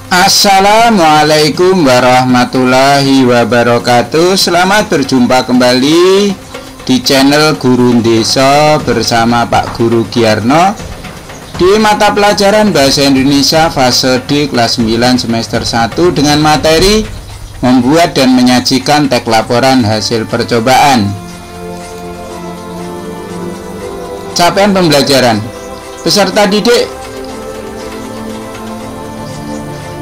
Assalamualaikum warahmatullahi wabarakatuh. Selamat berjumpa kembali di channel Guru Ndeso bersama Pak Guru Giarno di mata pelajaran Bahasa Indonesia fase D kelas 9 semester 1 dengan materi membuat dan menyajikan teks laporan hasil percobaan. Capaian pembelajaran: peserta didik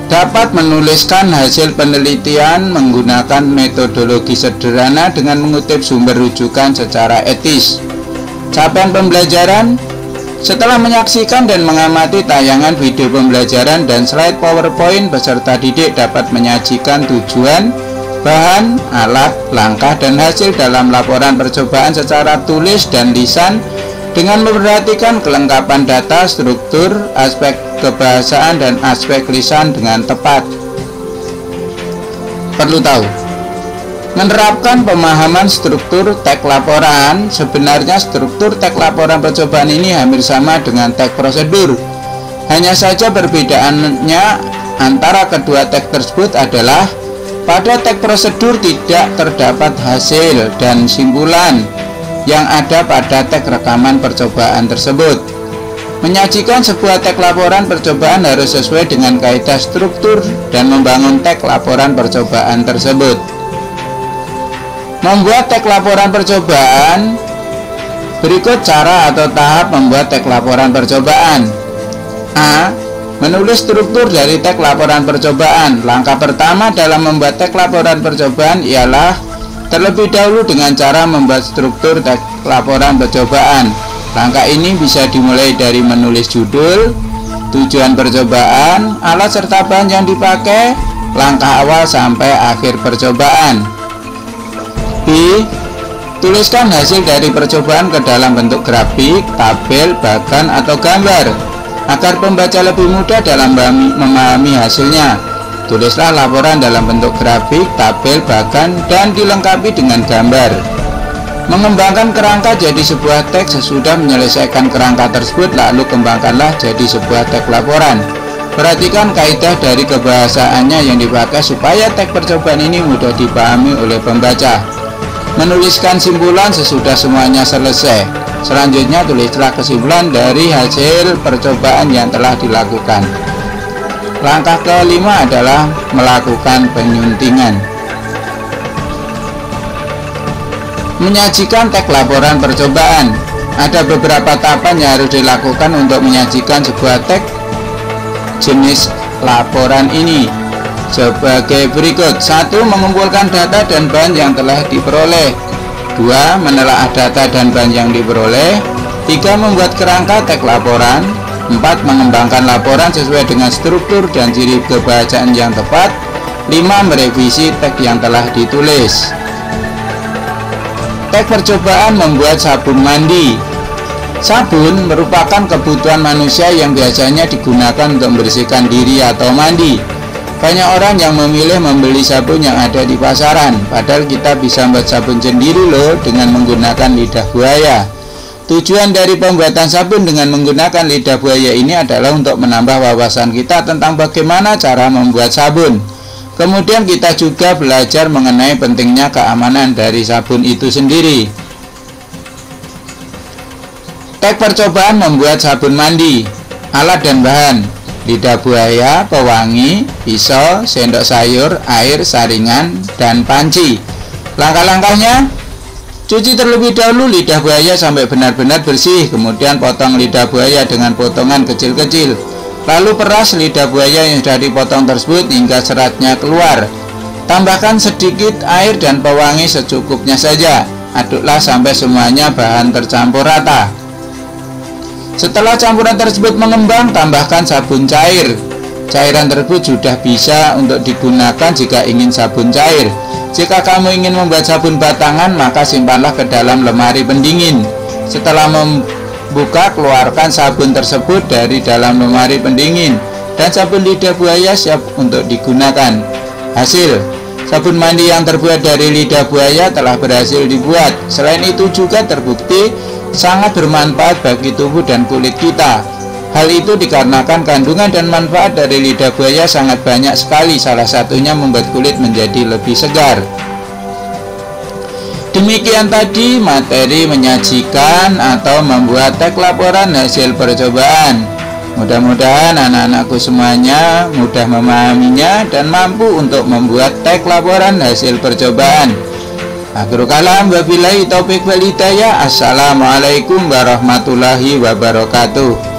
dapat menuliskan hasil penelitian menggunakan metodologi sederhana dengan mengutip sumber rujukan secara etis. Capaian pembelajaran: setelah menyaksikan dan mengamati tayangan video pembelajaran dan slide PowerPoint, peserta didik dapat menyajikan tujuan, bahan, alat, langkah, dan hasil dalam laporan percobaan secara tulis dan lisan dengan memperhatikan kelengkapan data, struktur, aspek kebahasaan, dan aspek lisan dengan tepat. Perlu tahu, menerapkan pemahaman struktur teks laporan. Sebenarnya struktur teks laporan percobaan ini hampir sama dengan teks prosedur. Hanya saja perbedaannya antara kedua teks tersebut adalah pada teks prosedur tidak terdapat hasil dan simpulan yang ada pada teks rekaman percobaan tersebut. Menyajikan sebuah teks laporan percobaan harus sesuai dengan kaidah struktur dan membangun teks laporan percobaan tersebut. Membuat teks laporan percobaan. Berikut cara atau tahap membuat teks laporan percobaan. A. Menulis struktur dari teks laporan percobaan. Langkah pertama dalam membuat teks laporan percobaan ialah terlebih dahulu dengan cara membuat struktur teks laporan percobaan. Langkah ini bisa dimulai dari menulis judul, tujuan percobaan, alat serta bahan yang dipakai, langkah awal sampai akhir percobaan. B. Tuliskan hasil dari percobaan ke dalam bentuk grafik, tabel, bahkan, atau gambar agar pembaca lebih mudah dalam memahami hasilnya. Tulislah laporan dalam bentuk grafik, tabel, bahkan, dan dilengkapi dengan gambar. Mengembangkan kerangka jadi sebuah teks. Sesudah menyelesaikan kerangka tersebut, lalu kembangkanlah jadi sebuah teks laporan. Perhatikan kaidah dari kebahasaannya yang dipakai supaya teks percobaan ini mudah dipahami oleh pembaca. Menuliskan simpulan sesudah semuanya selesai. Selanjutnya tulislah kesimpulan dari hasil percobaan yang telah dilakukan. Langkah kelima adalah melakukan penyuntingan. Menyajikan teks laporan percobaan. Ada beberapa tahapan yang harus dilakukan untuk menyajikan sebuah teks jenis laporan ini sebagai berikut. 1. Mengumpulkan data dan bahan yang telah diperoleh. 2. Menelaah data dan bahan yang diperoleh. 3. Membuat kerangka teks laporan. 4. Mengembangkan laporan sesuai dengan struktur dan ciri kebahasaan yang tepat. 5. Merevisi teks yang telah ditulis. Teks percobaan membuat sabun mandi. Sabun merupakan kebutuhan manusia yang biasanya digunakan untuk membersihkan diri atau mandi. Banyak orang yang memilih membeli sabun yang ada di pasaran, padahal kita bisa membuat sabun sendiri loh dengan menggunakan lidah buaya. Tujuan dari pembuatan sabun dengan menggunakan lidah buaya ini adalah untuk menambah wawasan kita tentang bagaimana cara membuat sabun. Kemudian kita juga belajar mengenai pentingnya keamanan dari sabun itu sendiri. Teks percobaan membuat sabun mandi. Alat dan bahan: lidah buaya, pewangi, pisau, sendok sayur, air, saringan, dan panci. Langkah-langkahnya: cuci terlebih dahulu lidah buaya sampai benar-benar bersih. Kemudian potong lidah buaya dengan potongan kecil-kecil. Lalu peras lidah buaya yang sudah dipotong tersebut hingga seratnya keluar. Tambahkan sedikit air dan pewangi secukupnya saja. Aduklah sampai semuanya bahan tercampur rata. Setelah campuran tersebut mengembang, tambahkan sabun cair. Cairan tersebut sudah bisa untuk digunakan jika ingin sabun cair. Jika kamu ingin membuat sabun batangan, maka simpanlah ke dalam lemari pendingin. Setelah membuka, keluarkan sabun tersebut dari dalam lemari pendingin, dan sabun lidah buaya siap untuk digunakan. Hasil: Sabun mandi yang terbuat dari lidah buaya telah berhasil dibuat. Selain itu juga terbukti sangat bermanfaat bagi tubuh dan kulit kita. Hal itu dikarenakan kandungan dan manfaat dari lidah buaya sangat banyak sekali. Salah satunya membuat kulit menjadi lebih segar. Demikian tadi materi menyajikan atau membuat teks laporan hasil percobaan. Mudah-mudahan anak-anakku semuanya mudah memahaminya dan mampu untuk membuat teks laporan hasil percobaan. Akhirul kalam, wabillahi taufik wal hidayah. Assalamualaikum warahmatullahi wabarakatuh.